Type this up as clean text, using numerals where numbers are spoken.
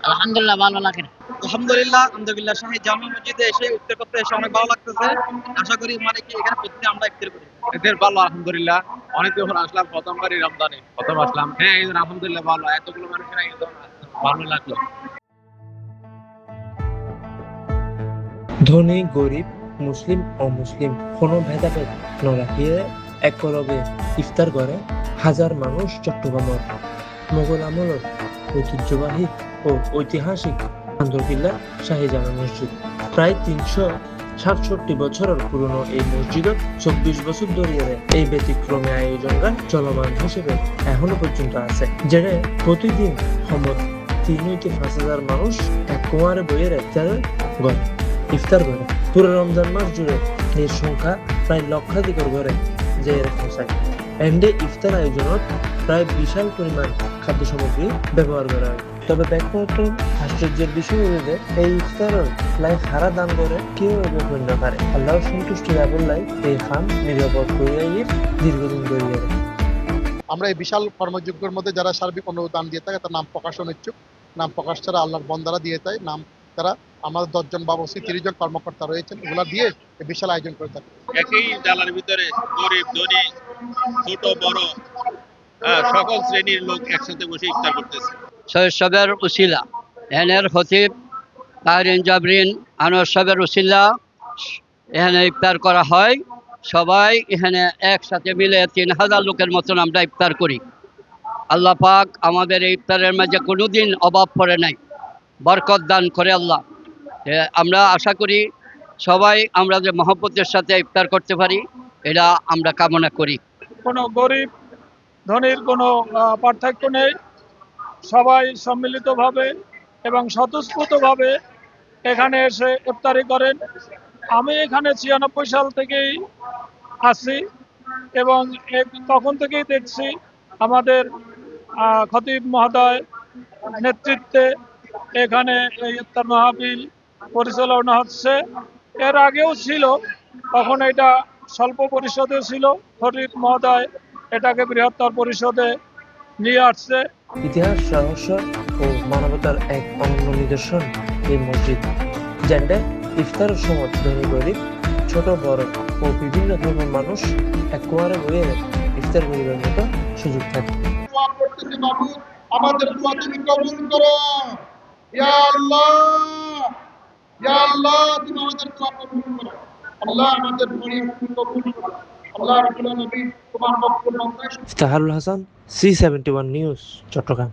আলহামদুলিল্লাহ ভালো লাগে। আলহামদুলিল্লাহ শাহী জামে মসজিদে এসে ইফতার করতে এসে অনেক ভালো লাগতেছে। আশা করি মানে কি এখানে প্রতিদিন আমরা ইফতার করি। ঈদের ভালো আলহামদুলিল্লাহ। অনেকদিন পর আসলাম, প্রথমবারই রমজানে প্রথম আসলাম। হ্যাঁ ঈদের আলহামদুলিল্লাহ ভালো, এতগুলো মানুষের ঈদ ভালো লাগলো। ধনী গরিব, মুসলিম অমুসলিম কোনো ভেদাভেদ না রাখিয়ে একলগে ইফতার করে হাজার মানুষ চট্টগ্রামের মোগল আমলের ঐতিহ্যবাহী ও ঐতিহাসিক আন্দরকিল্লা শাহী জামে মসজিদ। প্রায় ৩৬৭ বছরের পুরনো এই মসজিদত ২৪ বছর ধরে এই ব্যতিক্রমী আয়োজনটা চলমান হিসেবে এখনো পর্যন্ত আছে, যেটা প্রতিদিন সমত ৩-৫ হাজার মানুষ এক কুমারে বইয়ের ইফতার করে। পুরো রমজান মাস জুড়ে এর সংখ্যা প্রায় লক্ষাধিকের ঘরে যে পৌঁছায়। এন্ডে ইফতার আয়োজনত প্রায় বিশাল পরিমাণ খাদ্য সামগ্রী ব্যবহার করা হয়। তবে ব্যাপারটা আশ্চর্যের বিষয় হলো যে এই ইফতারের লাই হারা দান করে কেউ ব্যবহার না পারে। আল্লাহ সন্তুষ্টি লাভের এই খান নিরাপদ করিয়াইয়ের দীর্ঘদিন ধরিয়ে। আমরা এই বিশাল কর্মযজ্ঞের মধ্যে যারা সার্বিক অনুদান দিয়ে থাকে তার নাম প্রকাশ অনিচ্ছুক। নাম প্রকাশ ছাড়া আল্লাহর বন্দারা দিয়ে থাকে নাম তারা। আমাদের 10 জন বাবুসি 30 জন কর্মকর্তা রয়েছেন, এগুলা দিয়ে এই বিশাল আয়োজন করে থাকে। একই ডালার ভিতরে গরিব ধনী ছোট বড় সকল শ্রেণীর লোক একসাথে বসে ইফতার করতেছে। শৈশবের উসিলা এনের খতিব তাহরিন জাবরিন আনোয়ার সাহেবের উসিলা এখানে ইফতার করা হয়। সবাই এখানে একসাথে মিলে ৩,০০০ লোকের মতন আমরা ইফতার করি। আল্লাহ পাক আমাদের এই ইফতারের মাঝে কোনোদিন অভাব পড়ে নাই, বরকত দান করে আল্লাহ। আমরা আশা করি সবাই আমরা যে মহব্বতের সাথে ইফতার করতে পারি এটা আমরা কামনা করি। কোনো গরিব ধনীর কোনো পার্থক্য নেই, সবাই সম্মিলিতভাবে এবং স্বতঃস্ফূর্তভাবে এখানে এসে ইফতারি করেন। আমি এখানে ৯৬ সাল থেকেই আসি এবং তখন থেকেই দেখছি আমাদের খতিব মহোদয় নেতৃত্বে এখানে এই ইফতার মাহফিল পরিচালনা হচ্ছে। এর আগেও ছিল, তখন এটা স্বল্প পরিষদে ছিল, খতিব মহোদয় এটাকে বৃহত্তর পরিষদে নিয়ে আসছে। ইতিহাস, রহস্য ও মানবতার এক অনন্য নিদর্শন এই মসজিদ, যেখানে ইফতারের সময় ধনী গরিব, ছোট বড় ও বিভিন্ন ধর্মের মানুষ এক কুয়ারে বইয়ে ইফতার করিবার মতো সুযোগ থাকে। আমাদের দোয়া তুমি কবুল করো ইয়া আল্লাহ, ইয়া আল্লাহ তুমি আমাদের দোয়া কবুল করো। আল্লাহ আমাদের ফরিয়াদ তুমি কবুল করো। আল্লাহ রাব্বুল আলামিন তোমার বক্তব্য। ইফতাহারুল হাসান, C71 নিউজ, চট্টগ্রাম।